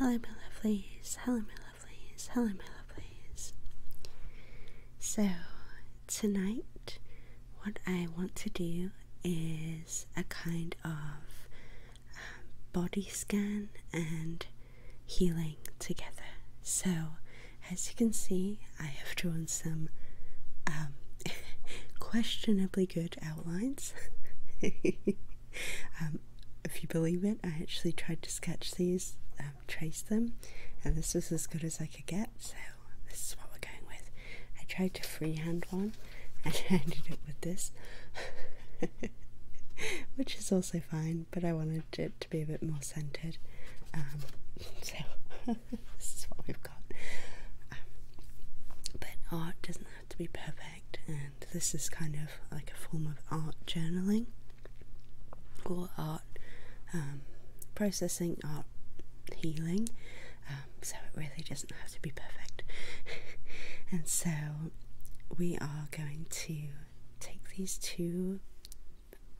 Hello my lovelies, hello my lovelies, hello my lovelies. So tonight what I want to do is a kind of body scan and healing together. So as you can see, I have drawn some questionably good outlines. If you believe it, I actually tried to sketch these, trace them, and this was as good as I could get, so this is what we're going with. I tried to freehand one and I ended up with this, which is also fine, but I wanted it to be a bit more centered, so this is what we've got. But art doesn't have to be perfect, and this is kind of like a form of art journaling or art processing, art healing, so it really doesn't have to be perfect. And so we are going to take these two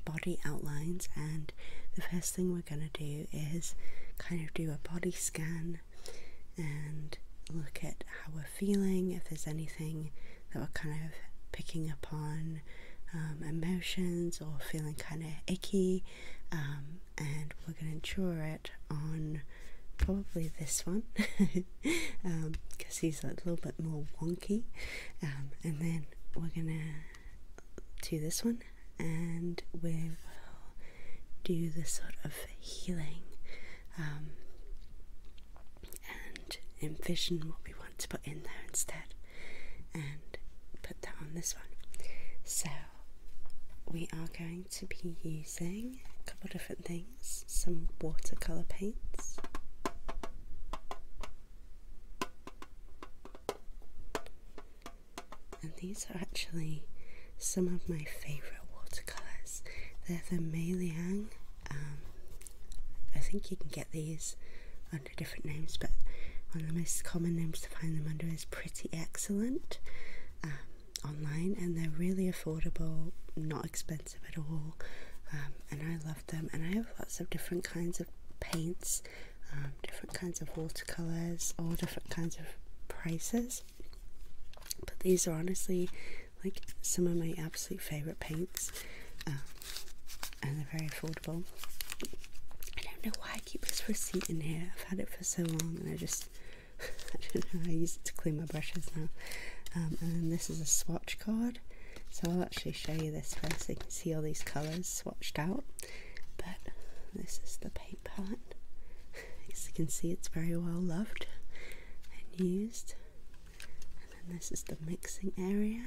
body outlines, and the first thing we're going to do is kind of do a body scan and look at how we're feeling, if there's anything that we're kind of picking up on, emotions, or feeling kind of icky, and we're going to draw it on probably this one because he's a little bit more wonky, and then we're going to do this one, and we will do the sort of healing and envision what we want to put in there instead, and put that on this one. So we are going to be using a couple of different things, some watercolor paints, and these are actually some of my favourite watercolours. They're the Liang. I think you can get these under different names, but one of the most common names to find them under is Pretty Excellent online, and they're really affordable, not expensive at all, and I love them. And I have lots of different kinds of paints, different kinds of watercolours, all different kinds of prices, but these are honestly like some of my absolute favourite paints, and they're very affordable. I don't know why I keep this receipt in here. I've had it for so long, and I don't know, I use it to clean my brushes now. And then this is a swatch card, so I'll actually show you this first so you can see all these colours swatched out. But this is the paint palette. As you can see, it's very well loved and used. And then this is the mixing area.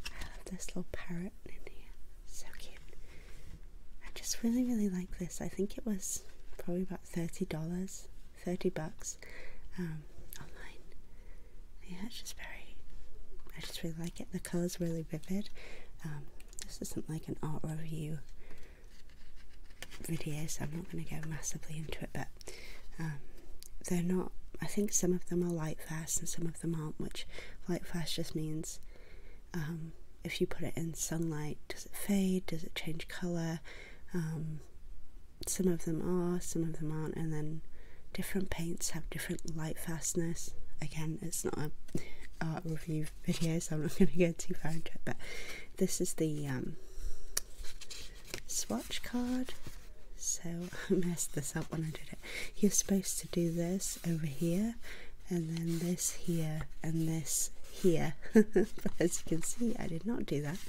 I love this little parrot in here, so cute. I just really like this. I think it was probably about $30, $30 online. Yeah, it's just I just really like it. The colour's really vivid. This isn't like an art review video, so I'm not going to go massively into it, but they're not, I think some of them are light fast and some of them aren't, which light fast just means if you put it in sunlight, does it fade, does it change colour? Some of them are, some of them aren't, and then different paints have different light fastness. Again, it's not a art review video, so I'm not going to go too far into it, but this is the swatch card. So I messed this up when I did it. You're supposed to do this over here, and then this here, and this here. But as you can see, I did not do that,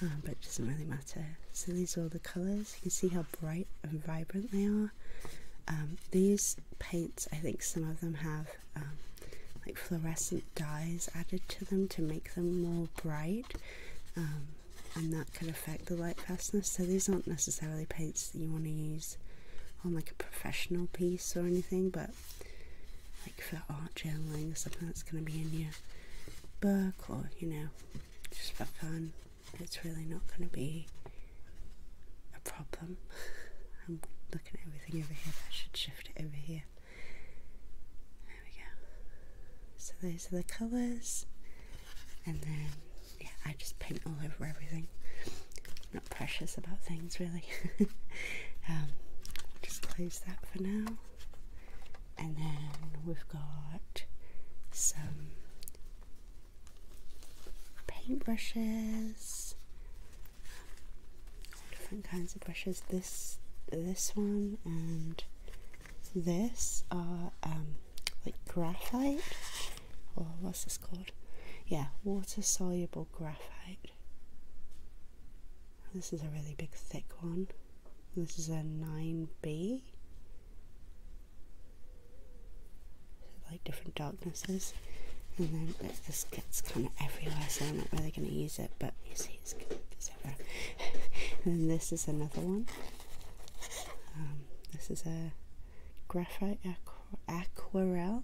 but it doesn't really matter. So these are all the colours. You can see how bright and vibrant they are. These paints, I think some of them have like fluorescent dyes added to them to make them more bright, and that can affect the light fastness. So these aren't necessarily paints that you want to use on like a professional piece or anything, but like for art journaling or something that's going to be in your book, or you know, just for fun, it's really not going to be a problem. I'm looking at everything over here, but I should shift it over here. There we go. So those are the colours, and then yeah, I just paint all over everything. Not precious about things really. Just close that for now, And then we've got some paintbrushes, different kinds of brushes. This one and this are like graphite, or what's this called? Yeah, water soluble graphite. This is a really big thick one. This is a 9B. Like different darknesses, and then this gets kind of everywhere, so I'm not really going to use it, but you see it's everywhere. And then this is another one. This is a graphite aquarelle,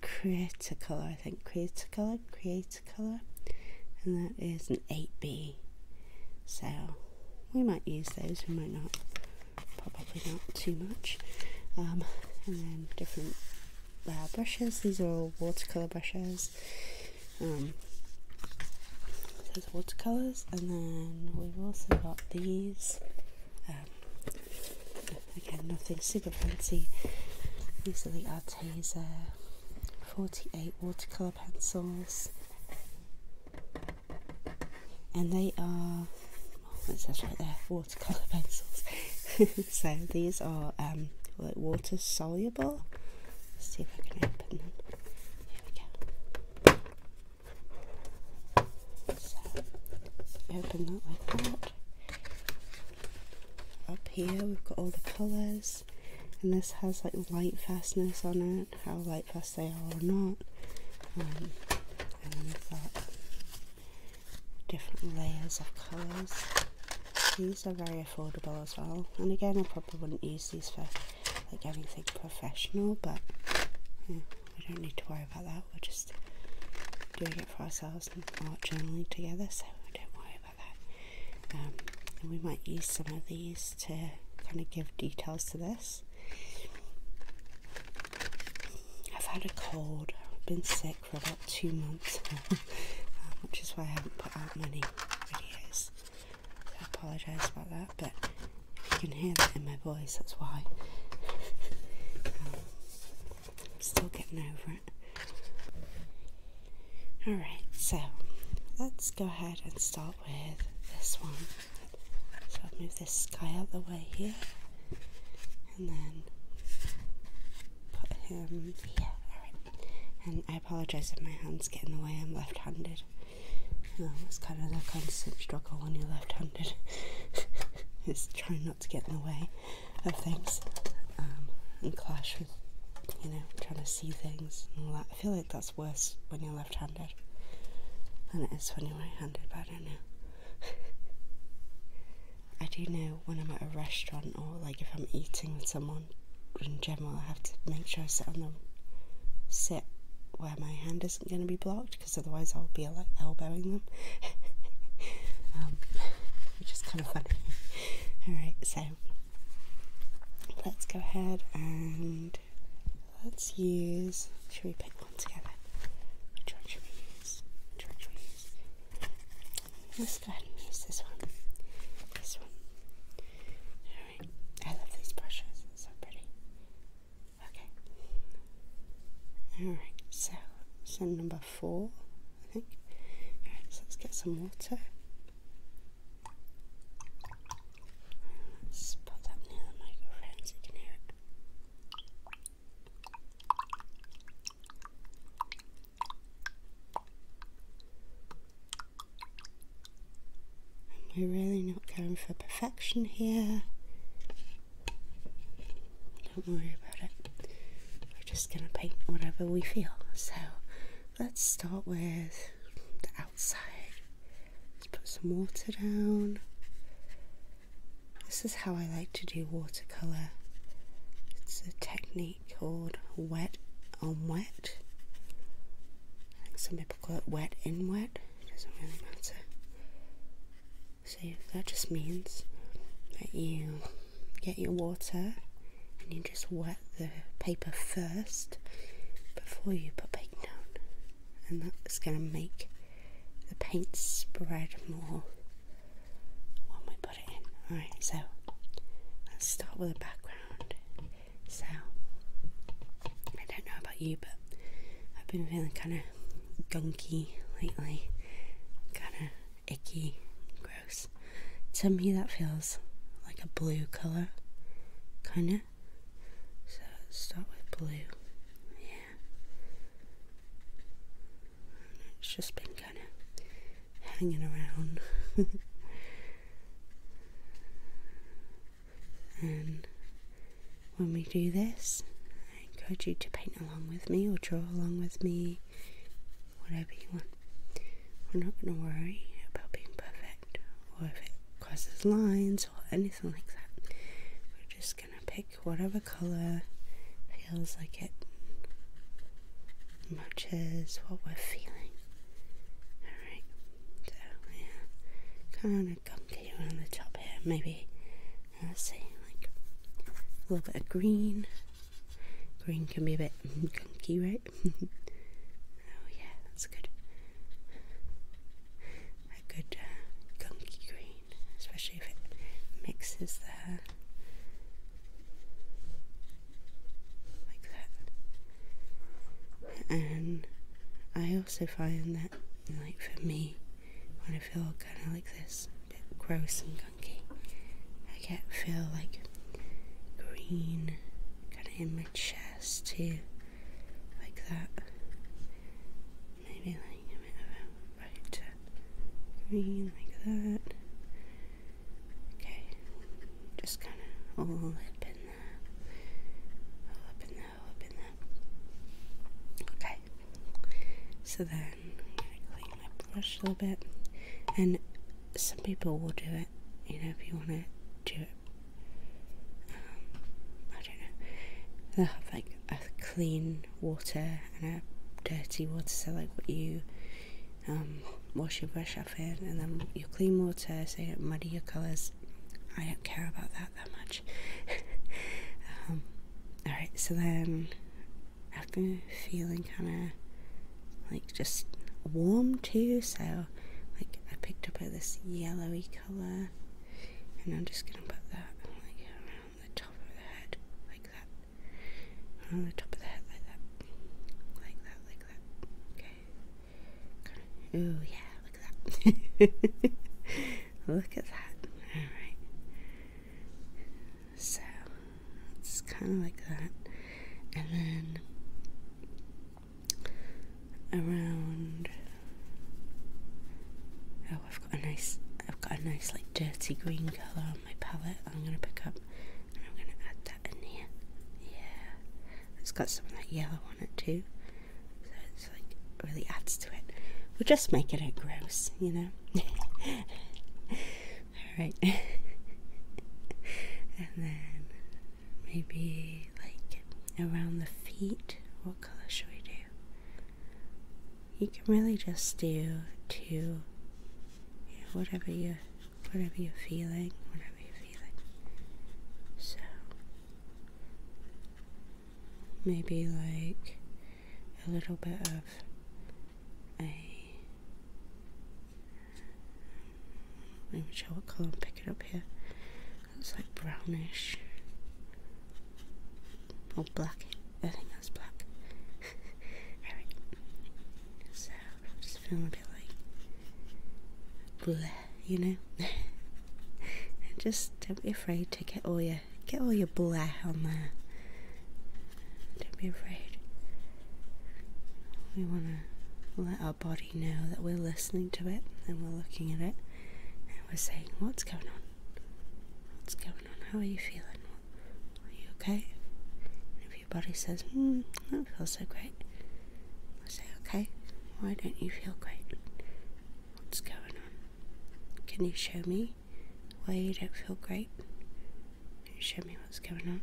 Creatorcolor, I think, Creatorcolor, and that is an 8B. So we might use those, we might not, probably not too much. And then different brushes. These are all watercolor brushes. Those watercolors, and then we've also got these. Again, nothing super fancy. These are the Arteza 48 watercolor pencils, and they are, it says right there, watercolor pencils. So these are like water soluble. Let's see if I can open them. Here we go. So open that like that. Up here we've got all the colours, and this has like light fastness on it, how light fast they are or not. And then we've got different layers of colours. These are very affordable as well, and again I probably wouldn't use these for like anything professional, but yeah, we don't need to worry about that. We're just doing it for ourselves and art journaling together, so don't worry about that. And we might use some of these to kind of give details to this. I've had a cold, I've been sick for about 2 months, which is why I haven't put out many videos. I apologise about that, but if you can hear that in my voice, that's why. I'm still getting over it. Alright, so let's go ahead and start with this one. So I'll move this guy out the way here, and then put him here. Alright, and I apologise if my hands get in the way, I'm left-handed. It's kind of the constant struggle when you're left-handed. It's trying not to get in the way of things and clash with, you know, trying to see things and all that. I feel like that's worse when you're left-handed than it is when you're right-handed, but I don't know. I do know when I'm at a restaurant, or like if I'm eating with someone in general, I have to make sure I sit where my hand isn't going to be blocked, because otherwise I'll be like elbowing them. Which is kind of funny. Alright, so let's go ahead and let's use, should we pick one together? Which one should we use? Let's go ahead and use this one. Alright, I love these brushes, they're so pretty. Okay. Alright. So number 4, I think. Alright, so let's get some water. Let's put that near the microphone so you can hear it. And we're really not going for perfection here. Don't worry about it. We're just going to paint whatever we feel. So let's start with the outside. Let's put some water down. This is how I like to do watercolor. It's a technique called wet on wet. I think some people call it wet in wet. It doesn't really matter. So that just means that you get your water and you just wet the paper first before you put paint down. And that's going to make the paint spread more when we put it in. Alright, so let's start with a background. So, I don't know about you, but I've been feeling kind of gunky lately, kind of icky, gross. To me that feels like a blue colour, kind of. So let's start with blue. Yeah. It's just been kind of hanging around. And when we do this, I encourage you to paint along with me or draw along with me, whatever you want. We're not going to worry about being perfect or if it crosses lines or anything like that. We're just going to pick whatever colour feels like it matches what we're feeling. Alright, so yeah, kind of gunky around the top here, maybe, let's see, like a little bit of green. Green can be a bit gunky, right? Oh yeah, that's good. A good gunky green, especially if it mixes there. Like that. And I also find that, like for me, when I feel kind of like this, a bit gross and gunky, I feel like green kind of in my chest too, like that. Maybe like a bit of a bright green like that. Okay, just kind of all up in there, all up in there, all up in there. Okay, so then I'm going to clean my brush a little bit, and some people will do it, you know, if you want to do it. I don't know. They'll have like a clean water and a dirty water, so like what you wash your brush off in, and then your clean water so you don't muddy your colours. I don't care about that much. Alright, so then I've been feeling kind of like just warm too, so like I picked up this yellowy colour, and I'm just gonna put that like around the top of the head, like that. Around the top of the head, like that. Like that, like that. Okay. Ooh, yeah, look at that. Look at that. Alright. So, it's kind of like that. And then around, oh, I've got a nice like dirty green colour on my palette I'm going to pick up, and I'm going to add that in here. Yeah, it's got some of that yellow on it too, so it's like really adds to it. We're just making it gross, you know. Alright. And then maybe like around the feet, what colour should we do? You can really just do two, whatever you're feeling, So maybe like a little bit of let me show what colour I'm picking up here. It's like brownish or black. I think that's black. Alright. So I'm just feeling a bit like bleh, you know. And just don't be afraid to get all your bleh on there. Don't be afraid. We want to let our body know that we're listening to it and we're looking at it and we're saying, what's going on? What's going on? How are you feeling? Are you okay? And if your body says, I don't feel so great, I say, okay, why don't you feel great? What's going on? Can you show me why you don't feel great? Can you show me what's going on?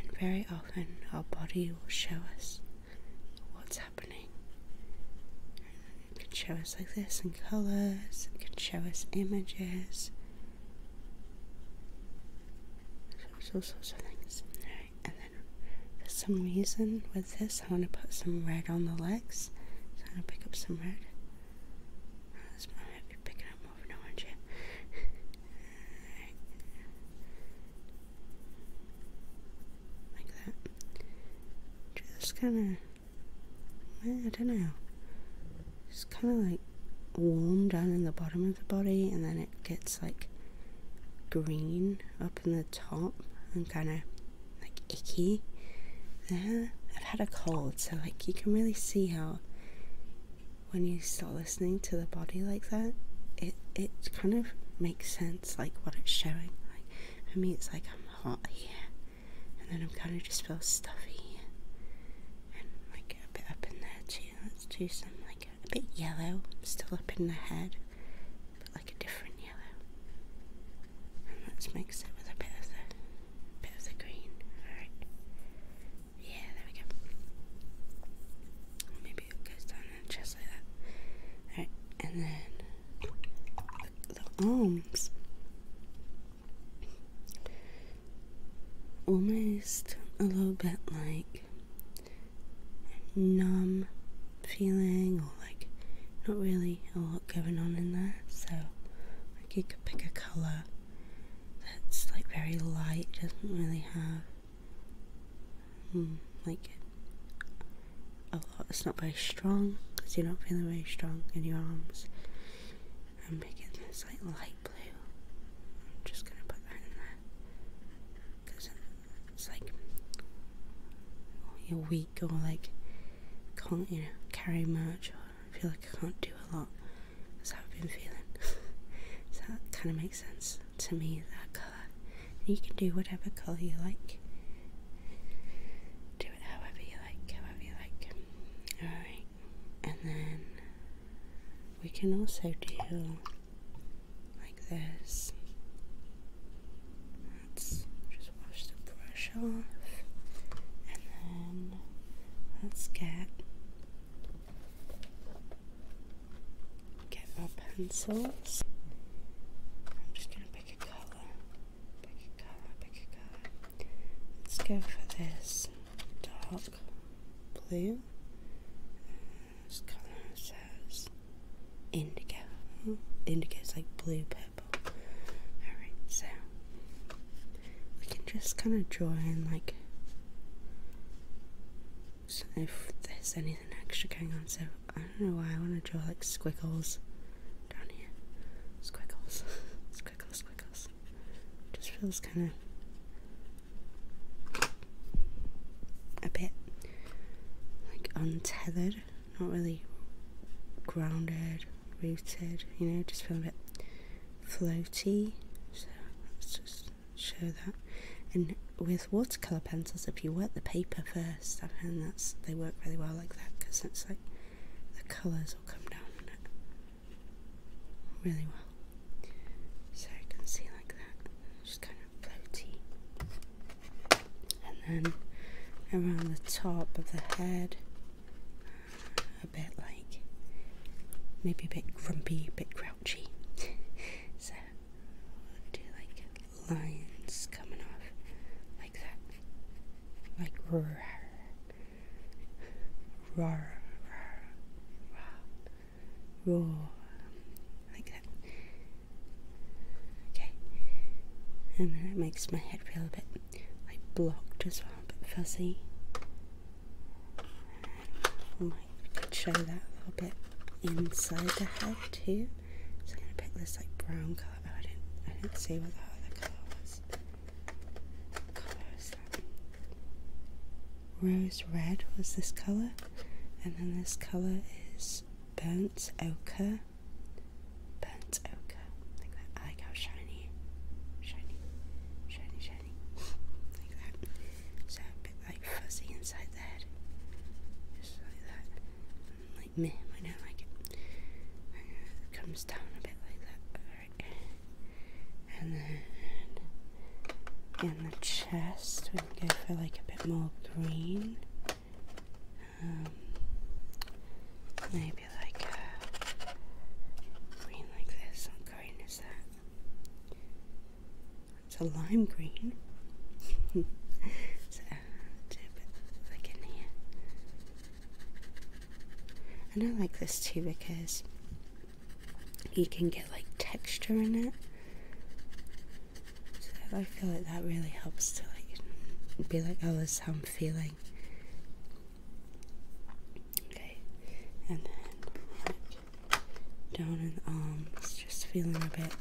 And very often our body will show us what's happening. It can show us like this in colours, it can show us images, all sorts of things. Right. And then for some reason with this I want to put some red on the legs, so I'm going to pick up some red. I might be picking up more of an orange here. Right. kind of, I don't know, it's kind of like warm down in the bottom of the body, and then it gets like green up in the top and kind of like icky there. I've had a cold, so like you can really see how when you start listening to the body like that, it kind of makes sense, like what it's showing. Like for me, it's like I'm hot here, and then I'm kind of just feel stuffy here, and like a bit up in there too. Let's do some like a bit yellow, still up in the head, but like a different yellow. And let's mix it with a bit of the green. All right. Yeah, there we go. Maybe it goes down and just like that. All right, and then the arms, almost a little bit like numb feeling, or like not really a lot going on in there. So like you could pick a colour that's like very light, doesn't really have like a lot, it's not very strong, because you're not feeling very strong in your arms. I'm making this like light blue. I'm just gonna put that in there because it's like you're weak, or like can't, you know, carry much, or feel like I can't do a lot. That's how I've been feeling. So that kind of makes sense to me, that colour. And you can do whatever colour you like. Do it however you like, however you like. Alright, and then we can also do like this. Let's just wash the brush off, and then let's get our pencils. I'm just gonna pick a colour. Pick a colour. Let's go for this dark blue. This colour says indigo. Indigo is like blue purple. Alright, so we can just kind of draw in like, so if there's anything extra going on. So I don't know why I want to draw like squiggles down here. Squiggles. Squiggles. Just feels kind of a bit like untethered, not really grounded, rooted, you know, just feel a bit floaty. So let's just show that. And with watercolor pencils, if you wet the paper first, I find they work really well like that, because it's like the colours will come down on it really well. So you can see like that, just kind of floaty. And then around the top of the head, a bit like, maybe a bit grumpy, a bit grouchy. So we'll do like lines coming off like that, like roar, like that. Okay, and then it makes my head feel a bit like blocked as well, a bit fuzzy. I might show that a little bit inside the head too. So I'm gonna pick this like brown colour. Oh, I didn't see what the other colour was. What colour is that? Rose red was this colour, and then this colour is burnt ochre. Burnt ochre. Like that. I like how shiny. Like that. So a bit like fuzzy inside the head. Just like that. Like meh, I don't like it. It comes down a bit like that. Alright. And then in the chest we can go for like a bit more green. Maybe like green like this. What green is that? It's a lime green. So do a bit like in here. And I like this too because you can get like texture in it. So I feel like that really helps to like be like, oh, this is how I'm feeling. And then like down in the arms, just feeling a bit,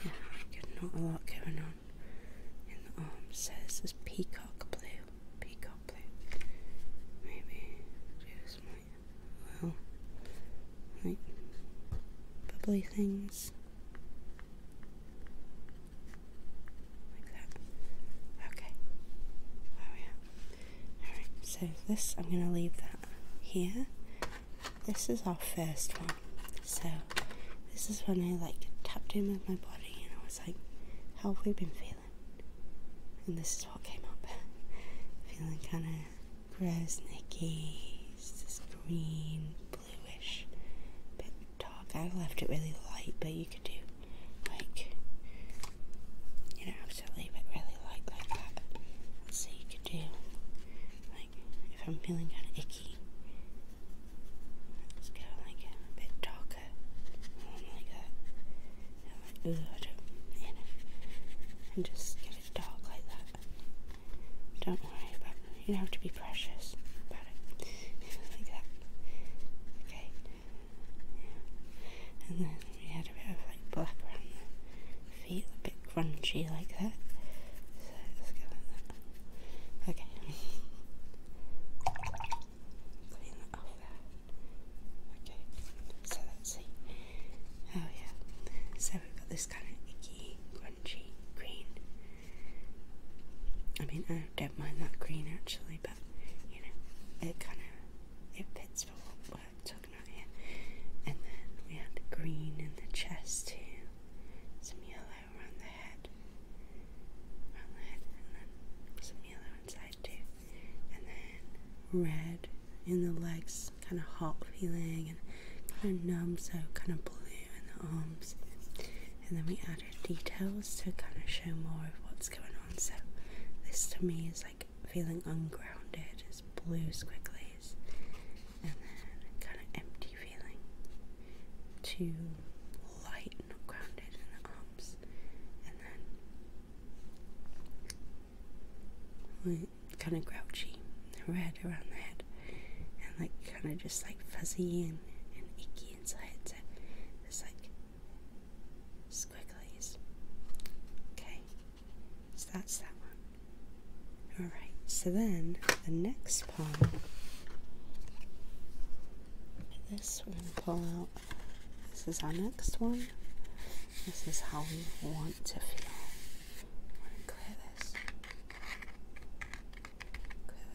yeah, like not a lot going on in the arms. So this is peacock blue. Maybe do some like bubbly things. Like that. Okay. There we are. Alright, so this, I'm going to leave that here. This is our first one. So this is when I like tapped in with my body and I was like, how have we been feeling? And this is what came up. Feeling kind of gross, nicky, this green, bluish, bit dark. I left it really light, but you could do like, you don't have to leave it really light like that. So you could do like, if I'm feeling kind of icky, let's go like a bit darker, like that. And like, ooh, I don't, you know, and just get it dark like that. Don't worry about it. You don't have to be precious about it. Like that. Okay. Yeah. And then we had a bit of like black around the feet, a bit grungy like that. So let's go like that. Okay. Clean that off there. Okay. So let's see. Oh yeah. So we've got this kind of icky, grungy green. I mean, I don't mind that green actually, but you know, it kind of, it fits for what we're talking about here. And then we had green in the chest too, some yellow around the head, and then some yellow inside too, and then red in the legs, kind of hot feeling and kind of numb, so kind of blue in the arms. And then we added details to kind of show more of what's going on. So this to me is like feeling ungrounded, it's blue squigglies, and then kind of empty feeling, too light, not grounded in the arms, and then like kind of grouchy, red around the head, and like kind of just like fuzzy and icky inside, so it's like squigglies. Okay, so that's that. Alright, so then the next part, this we're going to pull out, this is our next one, this is how we want to feel. I'm going to clear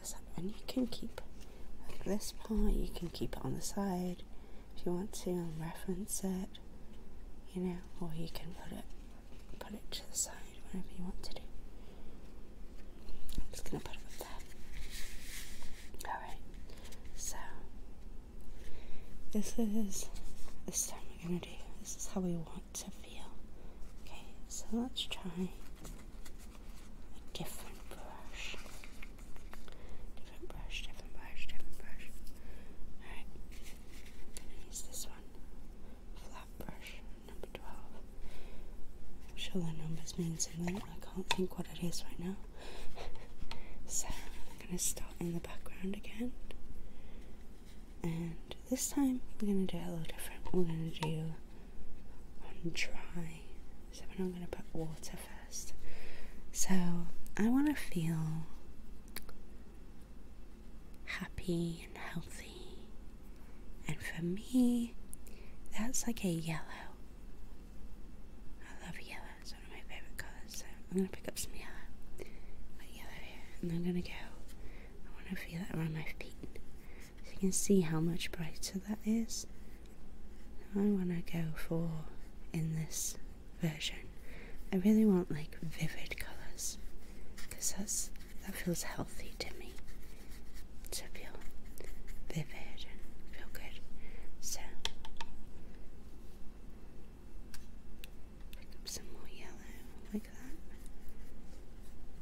this up, and you can keep like this part, you can keep it on the side if you want to and reference it, you know, or you can put it to the side, whatever you want to do. I'm just going to put it up there. Alright, so this time we're going to do, this is how we want to feel. Okay, so let's try a different brush. Alright, I'm going to use this one, flat brush, number 12. I'm sure the numbers mean something, I can't think what it is right now. So I'm going to start in the background again, and this time we're going to do it a little different. We're going to do on dry, so I'm going to put water first. So I want to feel happy and healthy, and for me that's like a yellow. I love yellow, it's one of my favourite colours, so I'm going to pick up some yellow. And I'm going to go, I want to feel it around my feet, so you can see how much brighter that is. I want to go for, in this version, I really want like vivid colours, because that feels healthy to me, to feel vivid and feel good. So pick up some more yellow like that.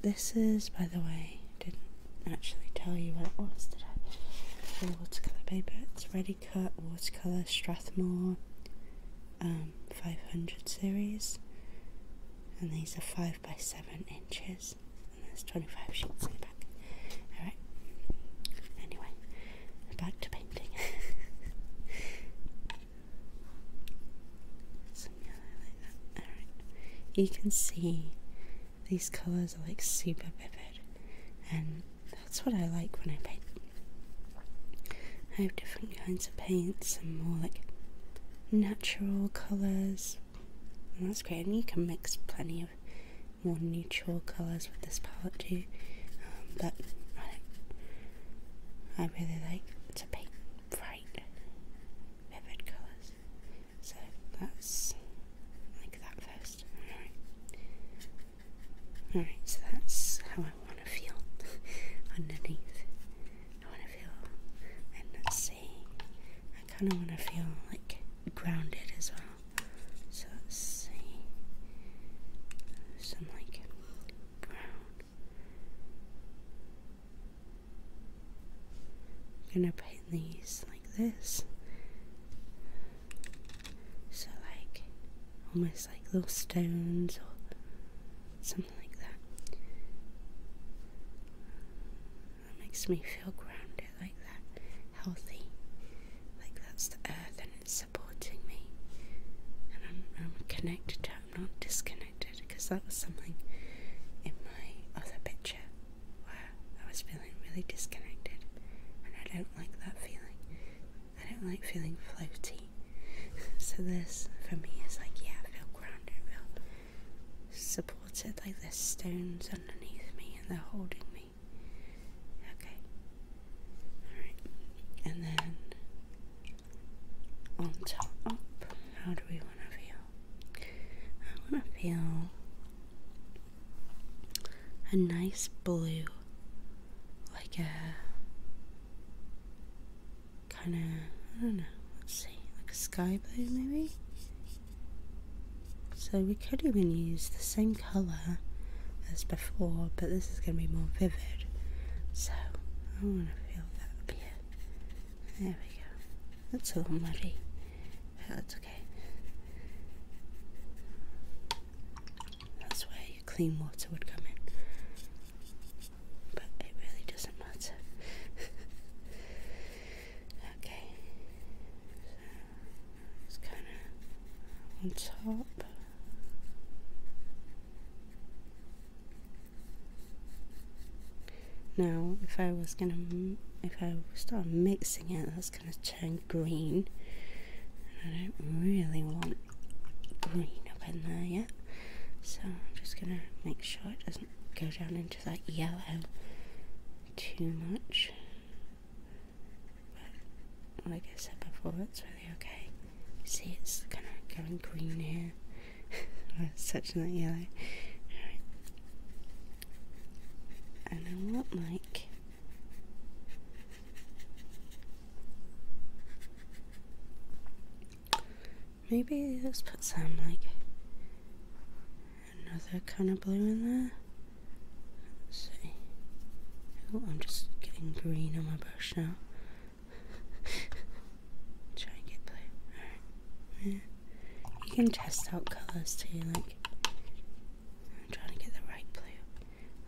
This is, by the way, didn't actually tell you what it was, did I? The watercolour paper. It's Ready Cut Watercolor Strathmore 500 series, and these are 5 by 7 inches, and there's 25 sheets in the back. Alright, anyway, back to you can see these colours are like super vivid, and that's what I like when I paint. I have different kinds of paints and more like natural colours, and that's great. And you can mix plenty of more neutral colours with this palette too, but I really like to paint bright, vivid colours. So that's like that first. Alright, so that's how I want to feel underneath. I want to feel, and let's see, I kind of want to feel like grounded as well. So let's see, some like brown. I'm gonna paint these like this, so like almost like little stones or something like that. That makes me feel grounded, like that, healthy, like that's the earth and it's supporting me, and I'm connected to it. I'm not disconnected, because that was something in my other picture where I was feeling really disconnected. I don't like that feeling. I don't like feeling floaty. So this, for me, is like, yeah, I feel grounded, I feel supported, like there's stones underneath me and they're holding me. Okay. Alright. And then, on top, how do we want to feel? I want to feel a nice blue, like a kind of, I don't know, let's see, like a sky blue maybe? So we could even use the same colour as before, but this is going to be more vivid. So I want to feel that up here. There we go. That's a little muddy, but that's okay. That's where your clean water would come in. But it really doesn't matter. On top. Now, if I start mixing it, that's gonna turn green. And I don't really want green up in there yet, so I'm just gonna make sure it doesn't go down into that yellow too much. But like I said before, it's really okay. See, it's kind of going green here. It's touching that yellow. Alright. And I want like maybe let's put some like another kind of blue in there. Let's see. Oh, I'm just getting green on my brush now. Try and get blue. Alright. Yeah. You can test out colours too, like I'm trying to get the right blue.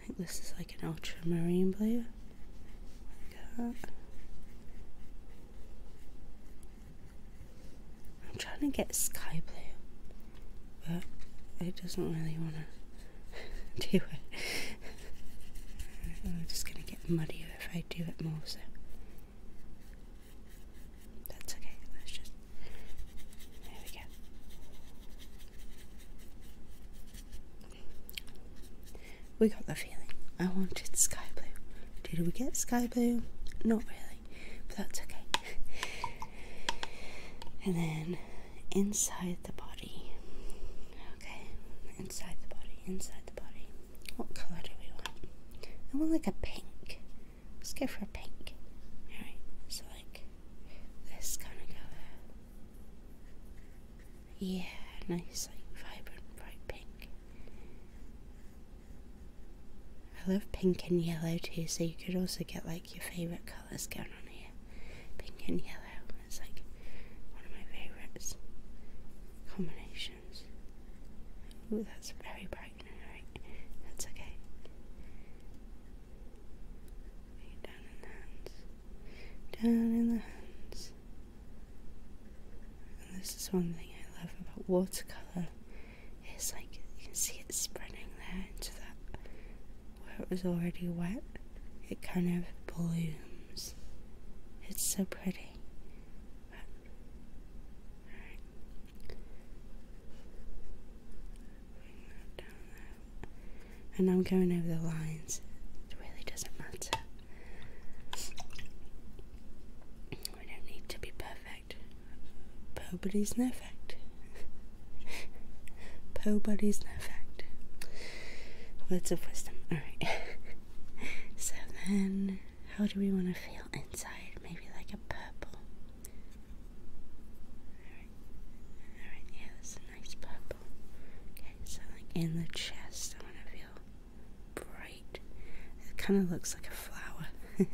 I think this is like an ultramarine blue, like that. I'm trying to get sky blue, but it doesn't really want to do it. I'm just going to get muddier if I do it more, so that's okay. Let's just, there we go. We got the feeling. I wanted sky blue. Did we get sky blue? Not really, but that's okay. And then inside the body. Okay, inside the body, inside the body. What colour do we want? I want like a pink. Let's go for a pink. Alright, so like this kind of colour. Yeah, nice, like vibrant, bright pink. I love pink and yellow too, so you could also get like your favourite colours going on here. Pink and yellow. It's like one of my favourites combinations. Ooh, that's very bright. Alright, that's okay. Down in the hands. Down in the hands. And this is one thing I love about watercolour. It's like can see it spreading there into that where it was already wet. It kind of blooms. It's so pretty. And I'm going over the lines. It really doesn't matter. We don't need to be perfect. Nobody's perfect. Nobody's perfect. Words of wisdom. Alright. So then, how do we want to feel inside? Maybe like a purple. Alright, yeah, that's a nice purple. Okay, so like in the chest, I want to feel bright. It kind of looks like a flower. Then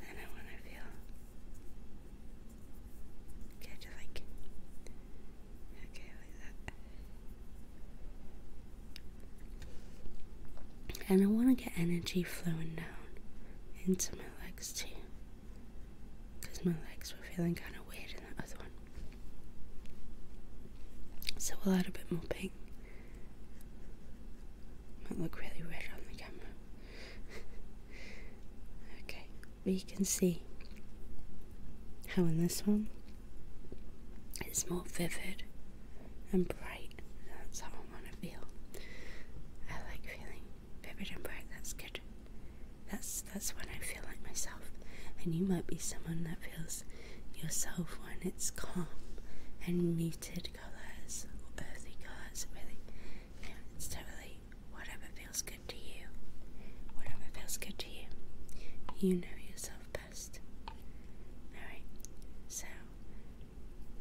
I want to feel good, like, okay, like that. And I want to get energy flowing down into my legs too, because my legs were feeling kind of weird in that other one. So we'll add a bit more pink. Might look really red on the camera. Okay, but you can see how in this one it's more vivid and bright. That's how I want to feel. I like feeling vivid and bright. That's good. That's when I feel like myself. And you might be someone that feels yourself when it's calm and muted colours or earthy colours. Really, yeah, it's totally whatever feels good to you. Whatever feels good to you. You know yourself best. Alright, so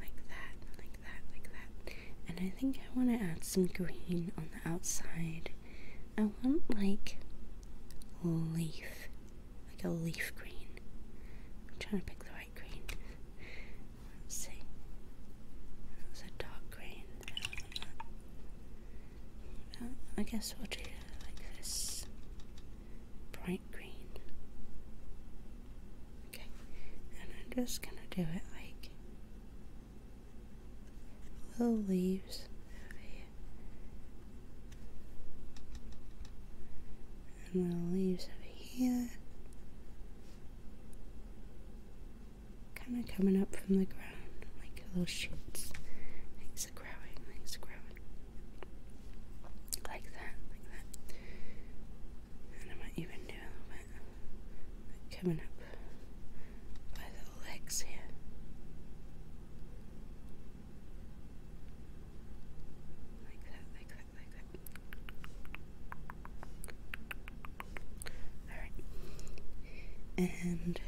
like that, like that, like that. And I think I want to add some green on the outside. I want like leaf, like a leaf green. I'm trying to pick the right green. Let's see. That was a dark green. I guess we'll do like this bright green. Okay, and I'm just gonna do it like little leaves over here. And little leaves over here, kind of coming up from the ground like little shoots. Things are growing, things are growing. Like that, like that. And I might even do a little bit like coming up by the legs here. Like that, like that, like that. Alright. And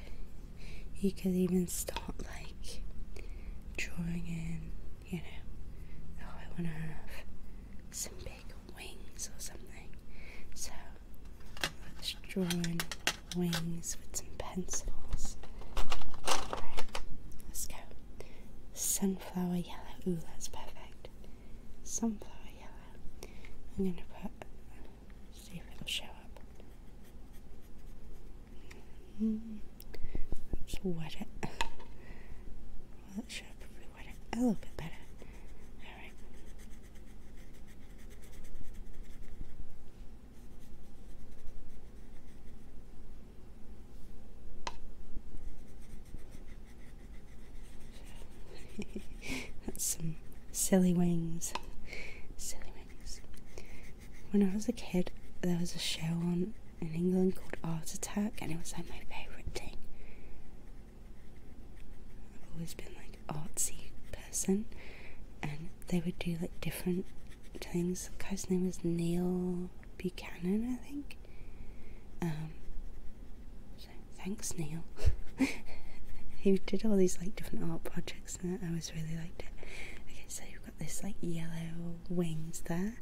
you could even start like drawing in, you know, oh, I want to have some big wings or something. So let's draw in wings with some pencils. Alright, let's go. Sunflower yellow. Ooh, that's perfect. Sunflower yellow. I'm going to put, see if it'll show up. Let's wet it. Well, it should probably wet it a little bit better. Alright. That's some silly wings. Silly wings. When I was a kid, there was a show on in England called Arteza, and it was like my favourite thing. I've always been like artsy person, and they would do like different things. The guy's name was Neil Buchanan, I think. So thanks, Neil. He did all these like different art projects, and I always really liked it. Okay, so you've got this like yellow wings there,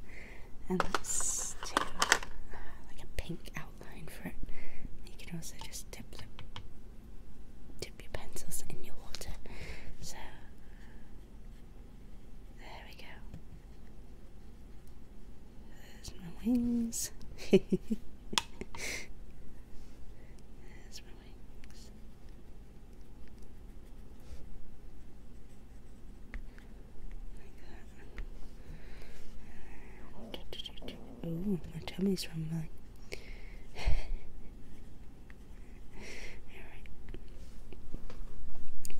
and let's do like a pink outline for it. You can also just dip your pencils in your water. So there we go. There's my wings. There's my wings. Like that. Ooh, my tummy's rumbling. Alright.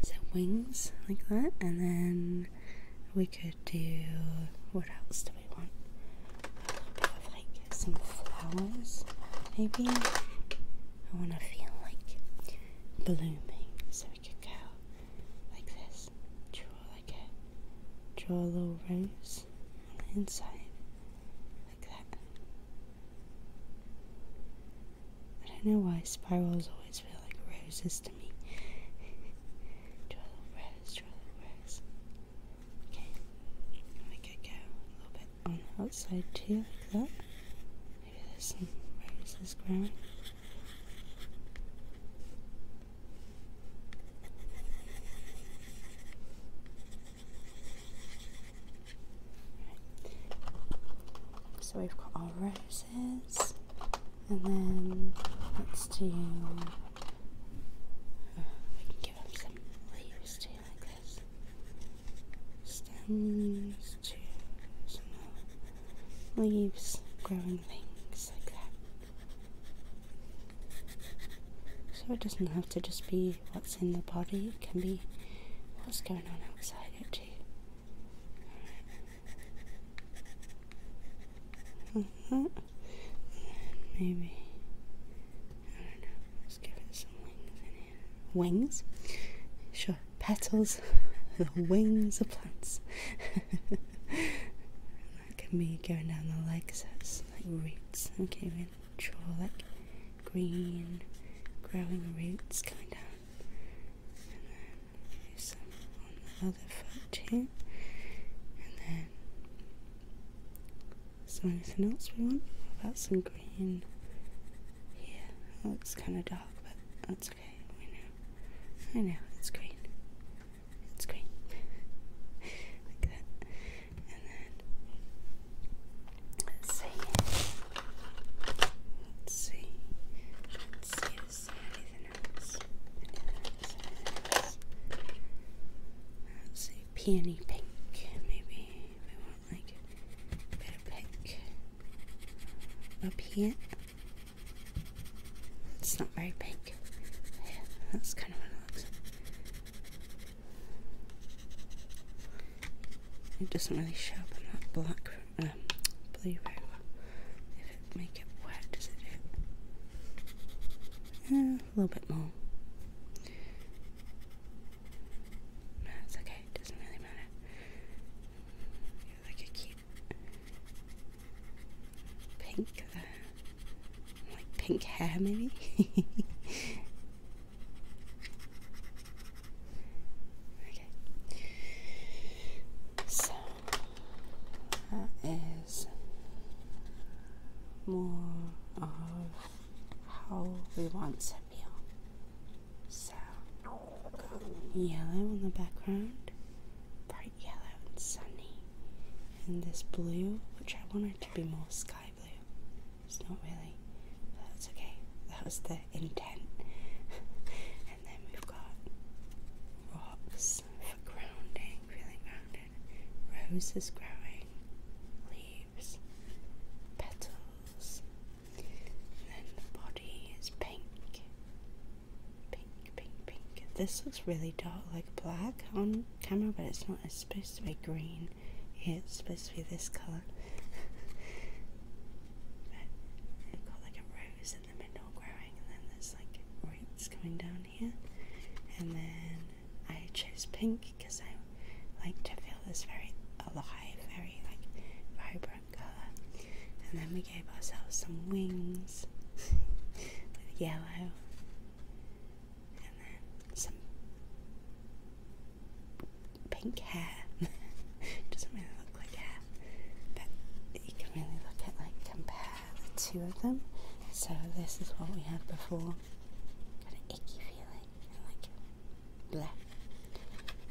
So wings like that, and then we could do, what else do we want? A little bit of like some flowers, maybe. I want to feel like blooming, so we could go like this. Draw a little rose on the inside, like that. I don't know why spirals always feel like roses to me. Draw a little rose, draw a little rose. Okay, we could go a little bit on the outside too, like that. Maybe there's some roses growing. So we've got our roses, and then let's do, we can give them some leaves too, like this. Stems to some leaves, growing things like that. So it doesn't have to just be what's in the body, it can be what's going on outside it too. And then maybe, I don't know, let's give it some wings in here. Wings? Sure, petals, the wings of plants. That can be going down the legs, that's like roots. Okay, we're going to draw like green, growing roots coming down. And then do some on the other foot too. And then anything else we want? What about some green here? Oh, it's kind of dark, but that's okay. We know. I know, it's green. It's green. Like that. And then, let's see. Let's see. Let's see if there's anything else. Let's see. Peony pink. Up here, it's not very pink. Yeah, that's kind of what it looks like. It doesn't really show up on that black, blue very well. If it make it wet, does it do? A little bit more. No, it's okay. It doesn't really matter. Like a cute pink there. Like pink hair maybe. Okay. So that is more of how we want to feel. So got yellow on the background, bright yellow and sunny, and this blue, which I wanted to be more sky blue. It's not really, but that's okay. That was the intent. And then we've got rocks for grounding, feeling grounded. Roses growing, leaves, petals. And then the body is pink. Pink, pink, pink. This looks really dark, like black on camera, but it's not. It's supposed to be green. Yeah, it's supposed to be this colour. In the middle growing, and then there's like roots coming down here, and then I chose pink because I like to feel this very alive, very like vibrant colour. And then we gave ourselves some wings with yellow, and then some pink hair. Doesn't really look like hair, but you can really look at like compare the two of them. So this is what we had before. Got an icky feeling, and like blah.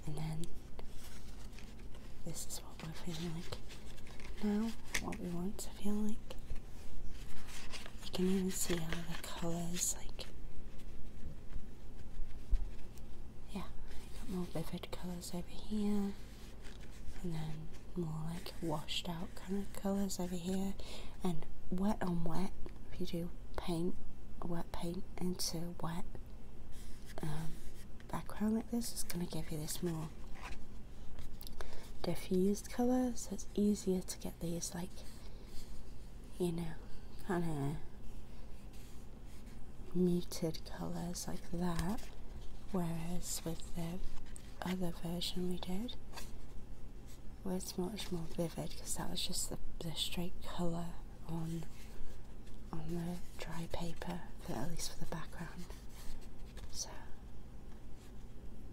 And then this is what we're feeling like now. What we want to feel like. You can even see how the colours, like, yeah, got more vivid colours over here, and then more like washed out kind of colours over here, and wet on wet, if you do paint, wet paint into wet background like this, is going to give you this more diffused colour, so it's easier to get these, like, you know, kind of muted colours like that, whereas with the other version we did, where it's much more vivid, because that was just the straight colour on the dry paper, at least for the background. So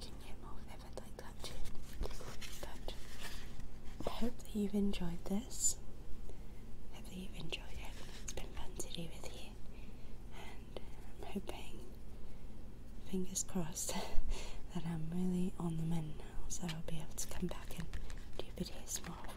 you can get more vivid like that too. But I hope that you've enjoyed this. I hope that you've enjoyed it. It's been fun to do with you, and I'm hoping, fingers crossed, that I'm really on the mend now, so I'll be able to come back and do videos more often.